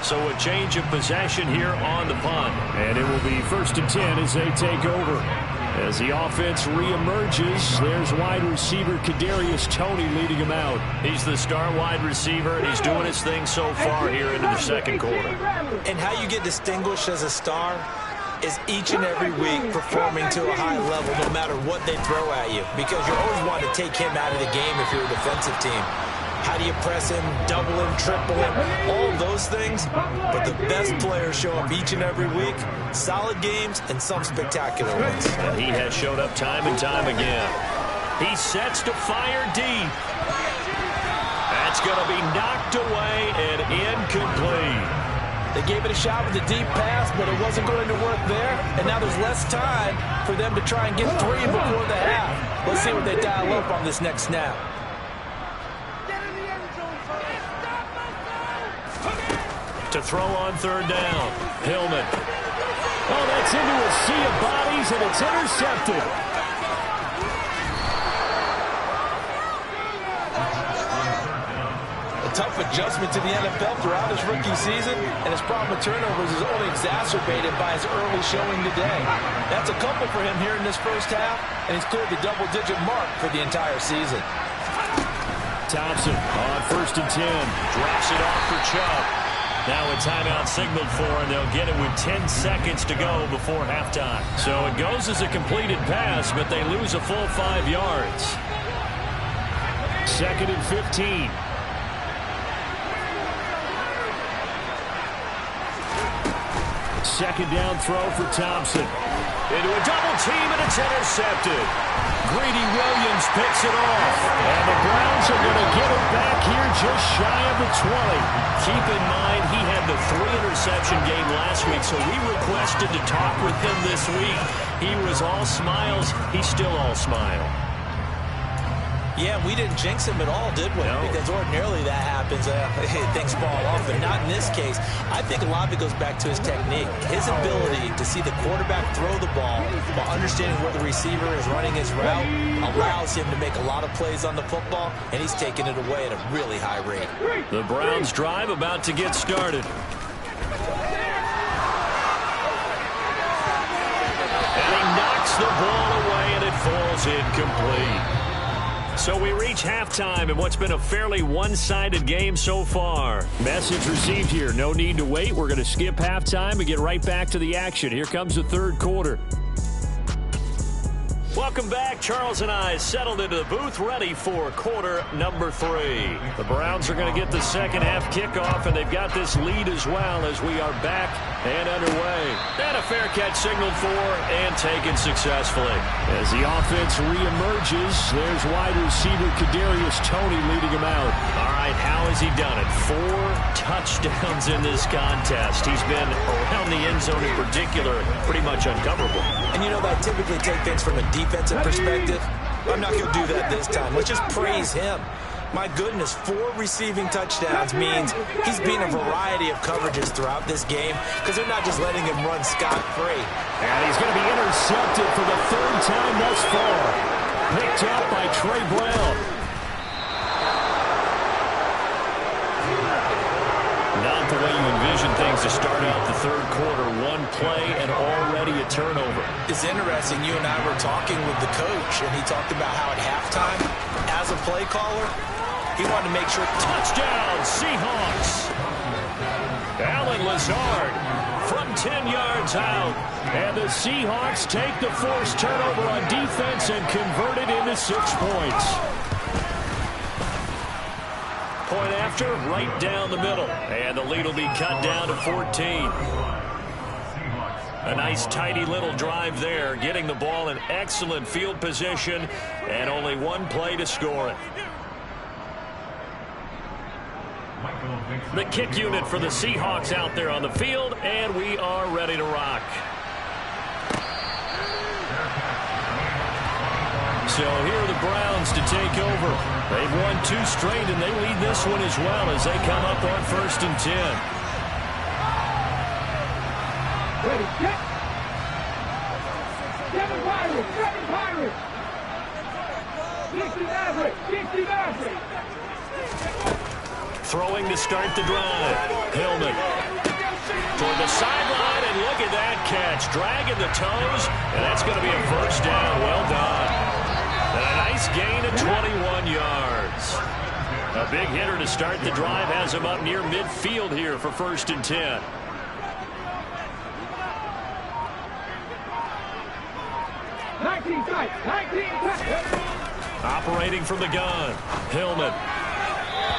Speaker 9: So a change of possession here on the punt. And it will be 1st and 10 as they take over. As the offense reemerges, there's wide receiver Kadarius Toney leading him out. He's the star wide receiver, and he's doing his thing so far here into the 2nd quarter.
Speaker 10: And how you get distinguished as a star is each and every week performing to a high level no matter what they throw at you, because you always want to take him out of the game if you're a defensive team. How do you press him, double him, triple him, all those things? But the best players show up each and every week. Solid games and some spectacular ones.
Speaker 9: And he has showed up time and time again. He sets to fire deep. That's going to be knocked away and incomplete.
Speaker 10: They gave it a shot with the deep pass, but it wasn't going to work there. And now there's less time for them to try and get 3 before the half. Let's see what they dial up on this next snap.
Speaker 9: To throw on 3rd down. Hillman. Oh, that's into a sea of bodies, and it's intercepted.
Speaker 10: A tough adjustment to the NFL throughout his rookie season, and his problem with turnovers is only exacerbated by his early showing today. That's a couple for him here in this first half, and he's cleared the double-digit mark for the entire season.
Speaker 9: Thompson on 1st and 10. Drops it off for Chubb. Now a timeout signaled for, and they'll get it with 10 seconds to go before halftime. So it goes as a completed pass, but they lose a full 5 yards. 2nd and 15. Second down throw for Thompson. Into a double team, and it's intercepted. Greedy Williams picks it off. And the Browns are going to get it back here just shy of the 20. Keep in mind, he had the 3-interception game last week, so we requested to talk with him this week. He was all smiles. He's still all smile.
Speaker 10: Yeah, we didn't jinx him at all, did we? No. Because ordinarily that happens. Things fall off, but not in this case. I think a lot of it goes back to his technique. His ability to see the quarterback throw the ball while understanding where the receiver is running his route allows him to make a lot of plays on the football, and he's taking it away at a really high rate.
Speaker 9: The Browns drive about to get started. And he knocks the ball away, and it falls incomplete. So we reach halftime in what's been a fairly one-sided game so far. Message received here. No need to wait. We're going to skip halftime and get right back to the action. Here comes the third quarter. Welcome back. Charles and I settled into the booth, ready for quarter number 3. The Browns are going to get the second half kickoff, and they've got this lead as well as we are back and underway. And a fair catch signaled for and taken successfully. As the offense reemerges, there's wide receiver Kadarius Toney leading him out. All right, how has he done it? 4 touchdowns in this contest. He's been around the end zone in particular, pretty much uncoverable.
Speaker 10: And you know, I typically take things from a defensive perspective. I'm not going to do that this time. Let's just praise him. My goodness, 4 receiving touchdowns means he's beaten a variety of coverages throughout this game because they're not just letting him run scot-free.
Speaker 9: And he's going to be intercepted for the 3rd time thus far. Picked up by Trey Brown. Not the way you envision things to start out the third quarter. 1 play and already a turnover.
Speaker 10: It's interesting. You and I were talking with the coach, and he talked about how at halftime, as a play caller, he wanted to make sure.
Speaker 9: Touchdown, Seahawks. Allen Lazard from 10 yards out. And the Seahawks take the forced turnover on defense and convert it into 6 points. Point after, right down the middle. And the lead will be cut down to 14. A nice, tidy little drive there, getting the ball in excellent field position, and only 1 play to score it. The kick unit for the Seahawks out there on the field, and we are ready to rock. So here are the Browns to take over. They've won 2 straight, and they lead this one as well as they come up on 1st and 10.
Speaker 1: Ready, get! Kevin Pirates! Dixie Maverick!
Speaker 9: Throwing to start the drive. Hillman toward the sideline, and look at that catch. Dragging the toes, and that's going to be a first down. Well done. And a nice gain of 21 yards. A big hitter to start the drive has him up near midfield here for 1st and 10. Operating from the gun. Hillman.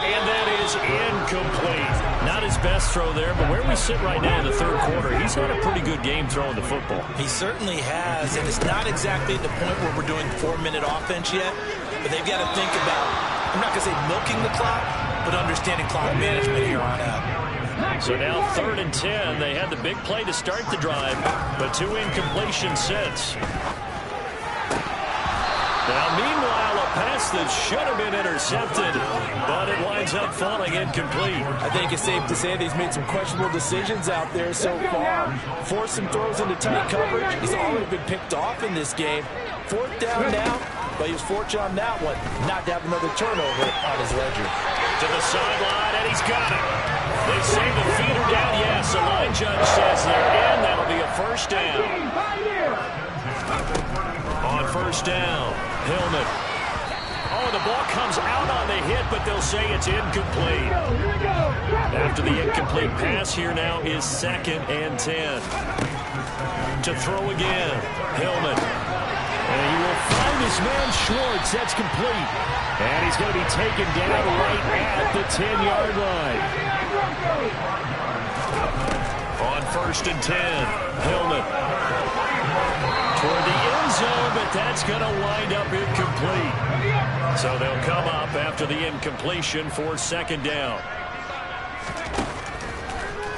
Speaker 9: And that is incomplete. Not his best throw there, but where we sit right now in the third quarter, he's had a pretty good game throwing the football.
Speaker 10: He certainly has, and it's not exactly at the point where we're doing 4-minute offense yet, but they've got to think about, I'm not going to say milking the clock, but understanding clock management here on out.
Speaker 9: So now 3rd and 10. They had the big play to start the drive, but 2 incompletions since. Now, meanwhile, a pass that should have been intercepted, but it winds up falling incomplete.
Speaker 10: I think it's safe to say that he's made some questionable decisions out there so far. Forced some throws into tight coverage. He's already been picked off in this game. 4th down now, but he was fortunate on that one not to have another turnover on his ledger.
Speaker 9: To the sideline, and he's got it. They say the feet are down. Yes, the line judge says they're in. That'll be a first down. On 1st down, Hillman. Oh, the ball comes out on the hit, but they'll say it's incomplete. After the incomplete pass, here now is 2nd and 10. To throw again, Hillman. And he will find his man Schwartz. That's complete. And he's going to be taken down right at the 10-yard line. On 1st and 10, Hillman. Toward the end zone, but that's going to wind up incomplete. So they'll come up after the incompletion for 2nd down.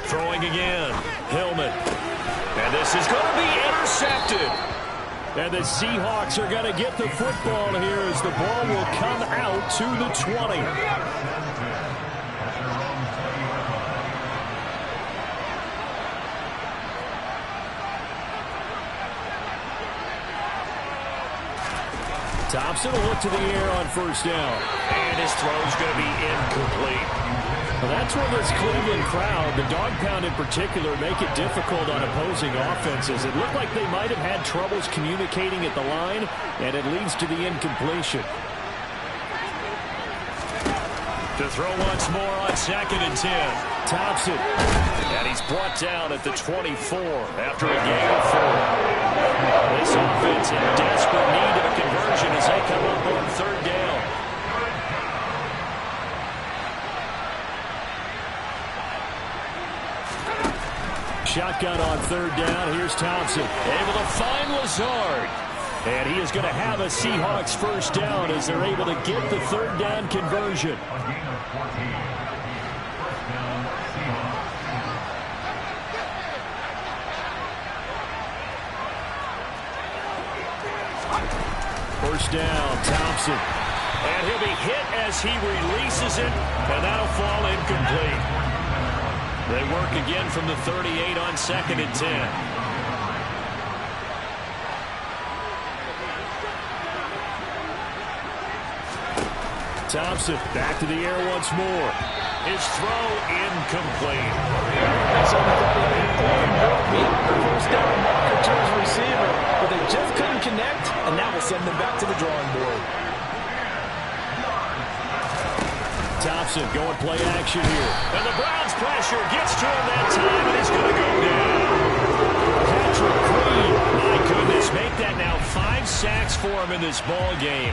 Speaker 9: Throwing again, Hillman. And this is going to be intercepted. And the Seahawks are going to get the football here as the ball will come out to the 20. Thompson will look to the air on 1st down. And his throw's going to be incomplete. Well, that's where this Cleveland crowd, the dog pound in particular, make it difficult on opposing offenses. It looked like they might have had troubles communicating at the line, and it leads to the incompletion. To throw once more on 2nd and 10. Thompson. And he's brought down at the 24 after a gain of 4. This offense in desperate need of a conversion as they come up on 3rd down. Shotgun on 3rd down. Here's Thompson. Able to find Lazard. And he is going to have a Seahawks first down as they're able to get the 3rd down conversion. First down, Thompson. And he'll be hit as he releases it, and that'll fall incomplete. They work again from the 38 on 2nd and 10. Thompson back to the air once more. His throw incomplete.
Speaker 10: First down marker to his receiver, but they just couldn't connect, and that will send them back to the drawing board.
Speaker 9: Thompson going play action here. And the Browns pressure gets to him that time, and he's going to go down. Patrick Queen, my goodness, make that now 5 sacks for him in this ball game.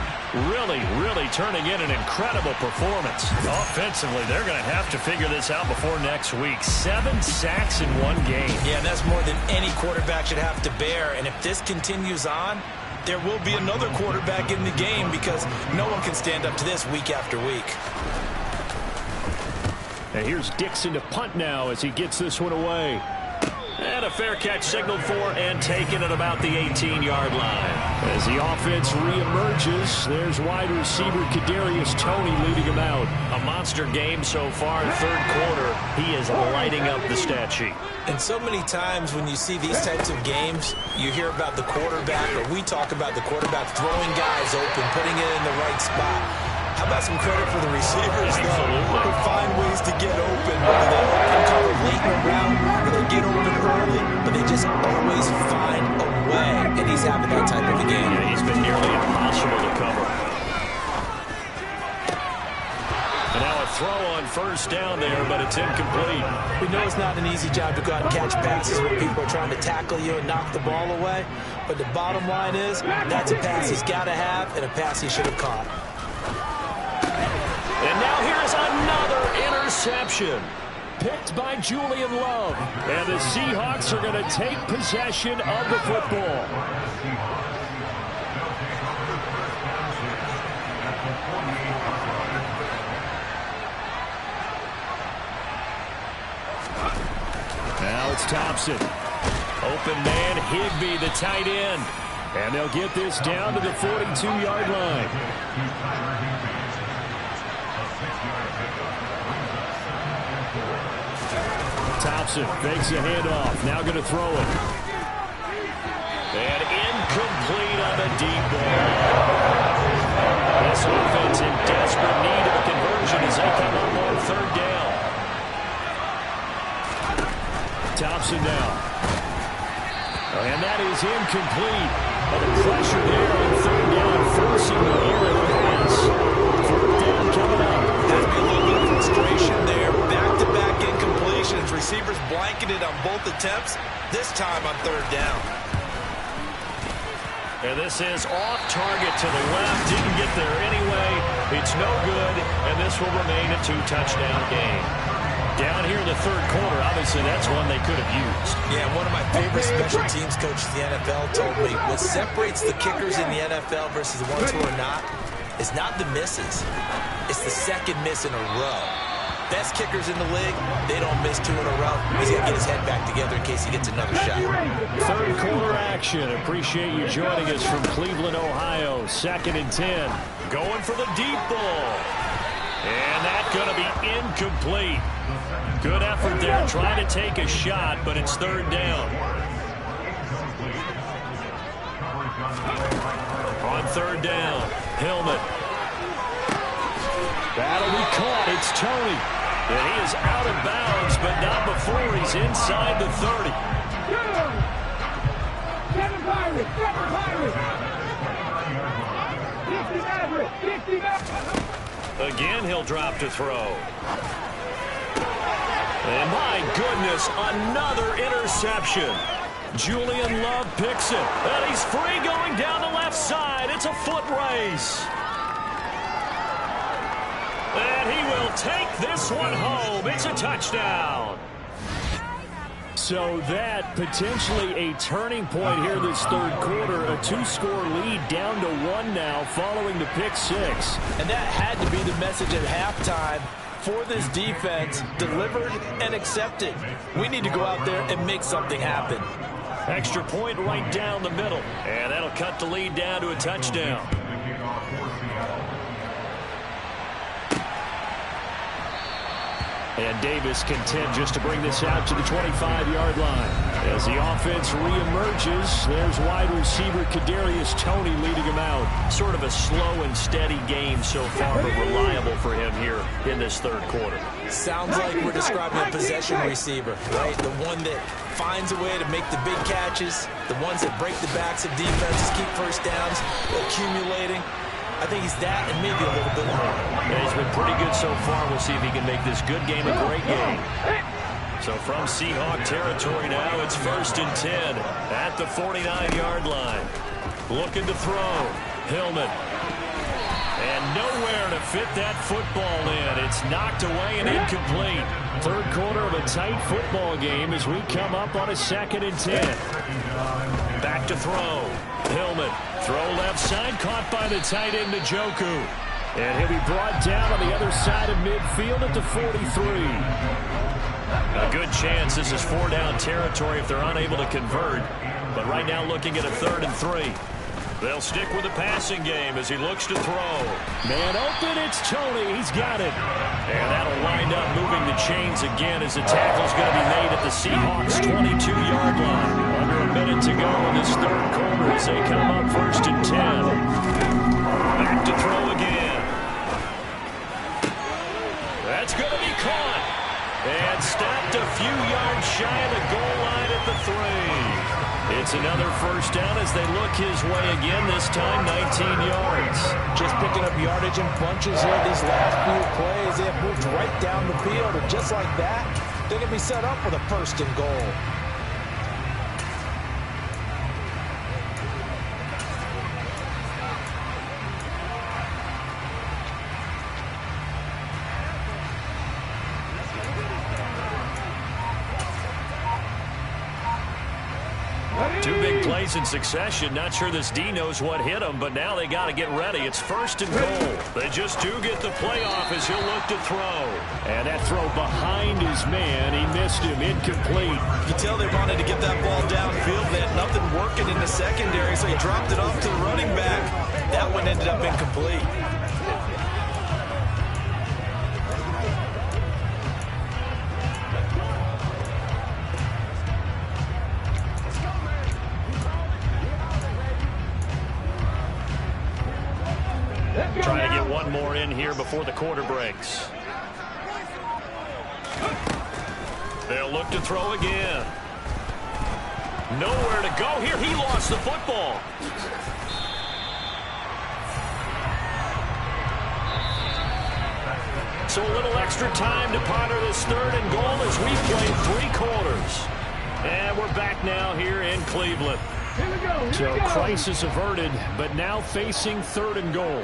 Speaker 9: Really, really turning in an incredible performance. Offensively, they're going to have to figure this out before next week. 7 sacks in 1 game.
Speaker 10: Yeah, and that's more than any quarterback should have to bear. And if this continues on, there will be another quarterback in the game because no one can stand up to this week after week.
Speaker 9: And here's Dixon to punt now as he gets this one away. And a fair catch signaled for and taken at about the 18-yard line. As the offense reemerges, there's wide receiver Kadarius Toney leading him out. A monster game so far in 3rd quarter. He is lighting up the stat sheet.
Speaker 10: And so many times when you see these types of games, you hear about the quarterback, or we talk about the quarterback throwing guys open, putting it in the right spot. How about some credit for the receivers, though, who find ways to get open, whether they open cover late in the round, or they get open early, but they just always find a way, and he's having that type of a game.
Speaker 9: Yeah, he's been nearly impossible to cover. And now a throw on first down there, but it's incomplete.
Speaker 10: We know it's not an easy job to go out and catch passes when people are trying to tackle you and knock the ball away, but the bottom line is that's a pass he's got to have and a pass he should have caught.
Speaker 9: And now here's another interception. Picked by Julian Love. And the Seahawks are going to take possession of the football. Now it's Thompson. Open man, Higbee, the tight end. And they'll get this down to the 42-yard line. Thompson fakes a handoff. Now going to throw it. And incomplete on the deep ball. This offense in desperate need of a conversion as they come up on 3rd down. Thompson now. And that is incomplete. But the pressure there on 3rd down, forcing the error pass. 4th down coming up.
Speaker 10: Has been a little bit of frustration there. Back-to-back incompletions. Receivers blanketed on both attempts, this time on 3rd down.
Speaker 9: And this is off target to the left. Didn't get there anyway. It's no good, and this will remain a 2-touchdown game. Down here in the 3rd quarter, obviously that's one they could have used.
Speaker 10: Yeah, one of my favorite special teams coaches in the NFL told me what separates the kickers in the NFL versus the ones who are not is not the misses. It's the 2nd miss in a row. Best kickers in the league, they don't miss 2 in a row. He's got to get his head back together in case he gets another shot.
Speaker 9: 3rd quarter action. Appreciate you joining us from Cleveland, Ohio. 2nd and 10. Going for the deep ball. And that's going to be incomplete. Good effort there trying to take a shot, but it's 3rd down. On 3rd down, Hillman. That'll be caught. It's Toney. And he is out of bounds, but not before he's inside the 30. Again, he'll drop to throw. And my goodness, another interception. Julian Love picks it. And he's free going down the left side. It's a foot race. And he will take this one home. It's a touchdown. So that potentially a turning point here this third quarter. A 2-score lead down to 1 now following the pick 6.
Speaker 10: And that had to be the message at halftime for this defense. Delivered and accepted. We need to go out there and make something happen.
Speaker 9: Extra point right down the middle. And that'll cut the lead down to a touchdown. And Davis content just to bring this out to the 25-yard line. As the offense reemerges, there's wide receiver Kadarius Toney leading him out. Sort of a slow and steady game so far, but reliable for him here in this third quarter.
Speaker 10: Sounds like we're describing a possession receiver, right? The one that finds a way to make the big catches, the ones that break the backs of defenses, keep first downs, accumulating. I think he's that and maybe a little bit more.
Speaker 9: Yeah, he's been pretty good so far. We'll see if he can make this good game a great game. So from Seahawk territory now, it's 1st and 10 at the 49-yard line. Looking to throw. Hillman. And nowhere to fit that football in. It's knocked away and incomplete. Third quarter of a tight football game as we come up on a 2nd and 10. Back to throw. Hillman. Throw left side, caught by the tight end Njoku. And he'll be brought down on the other side of midfield at the 43. A good chance this is 4-down territory if they're unable to convert. But right now looking at a 3rd and 3. They'll stick with the passing game as he looks to throw. Man open, it's Toney. He's got it. And that'll wind up moving the chains again as the tackle's going to be made at the Seahawks' 22-yard line. Under a minute to go in this third quarter as they come up 1st and 10. Back to throw again. That's going to be caught. And stopped a few yards shy of the goal line at the 3. It's another first down as they look his way again, this time 19 yards.
Speaker 10: Just picking up yardage in bunches here these last few plays. They have moved right down the field, and just like that, they're going to be set up with a 1st and goal.
Speaker 9: Two big plays in succession. Not sure this D knows what hit him, but now they got to get ready. It's 1st and goal. They just do get the playoff as he'll look to throw. And that throw behind his man. He missed him. Incomplete.
Speaker 10: You can tell they wanted to get that ball downfield. They had nothing working in the secondary, so he dropped it off to the running back. That one ended up incomplete.
Speaker 9: Trying to get one more in here before the quarter breaks. They'll look to throw again. Nowhere to go here. He lost the football. So a little extra time to ponder this 3rd and goal as we've played 3 quarters. And we're back now here in Cleveland. So crisis averted, but now facing 3rd and goal.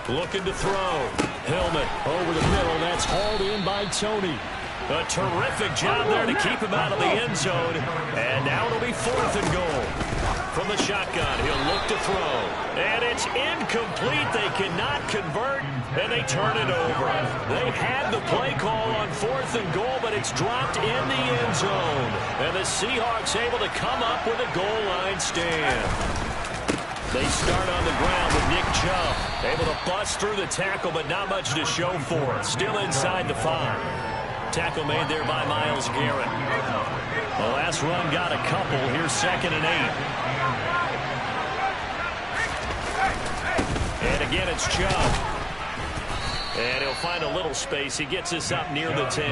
Speaker 9: Looking to throw. Hillman over the middle. That's hauled in by Toney. A terrific job there to keep him out of the end zone. And now it'll be 4th and goal. From the shotgun, he'll look to throw. And it's incomplete. They cannot convert, and they turn it over. They had the play call on 4th and goal, but it's dropped in the end zone. And the Seahawks able to come up with a goal line stand. They start on the ground with Nick Chubb. Able to bust through the tackle, but not much to show for it. Still inside the 5. Tackle made there by Myles Garrett. The last run got a couple. Here's 2nd and 8. And again, it's Chubb. And he'll find a little space. He gets us up near the 10.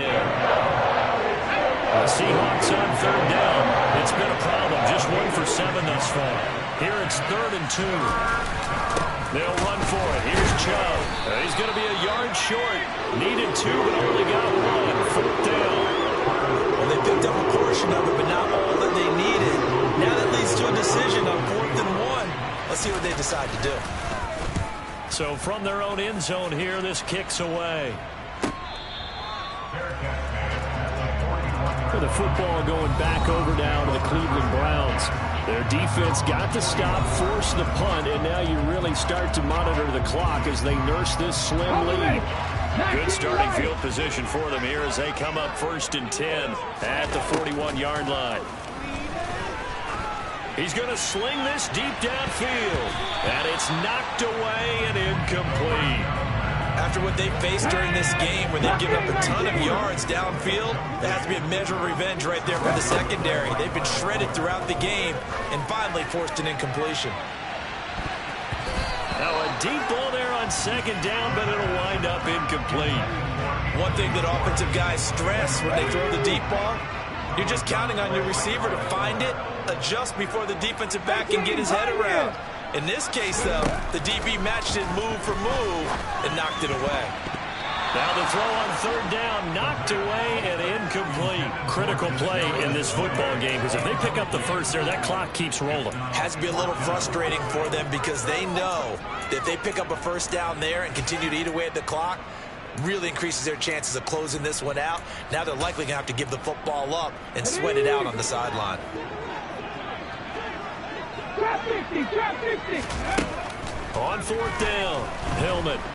Speaker 9: The Seahawks on 3rd down. It's been a problem. Just 1 for 7 thus far. Here it's 3rd and 2. They'll run for it. Here's Chubb. He's going to be a yard short. Needed 2, but only got 1. 4th down.
Speaker 10: Well, they picked up a portion of it, but not all that they needed. Now that leads to a decision on 4th and 1. Let's see what they decide to do.
Speaker 9: So from their own end zone here, this kicks away. For the football going back over now to the Cleveland Browns. Their defense got the stop, forced the punt, and now you really start to monitor the clock as they nurse this slim lead. Good starting field position for them here as they come up 1st and 10 at the 41-yard line. He's going to sling this deep downfield, and it's knocked away and incomplete.
Speaker 10: After what they faced during this game where they've given up a ton of yards downfield, there has to be a measure of revenge right there for the secondary. They've been shredded throughout the game and finally forced an incompletion.
Speaker 9: Now a deep ball there on 2nd down, but it'll wind up incomplete.
Speaker 10: One thing that offensive guys stress when they throw the deep ball, you're just counting on your receiver to find it, adjust before the defensive back can get his head around. In this case, though, the DB matched it move for move and knocked it away.
Speaker 9: Now the throw on 3rd down, knocked away and incomplete. Critical play in this football game because if they pick up the first there, that clock keeps rolling.
Speaker 10: Has to be a little frustrating for them because they know that if they pick up a 1st down there and continue to eat away at the clock, really increases their chances of closing this one out. Now they're likely going to have to give the football up and sweat it out on the sideline.
Speaker 9: On 4th down, Hillman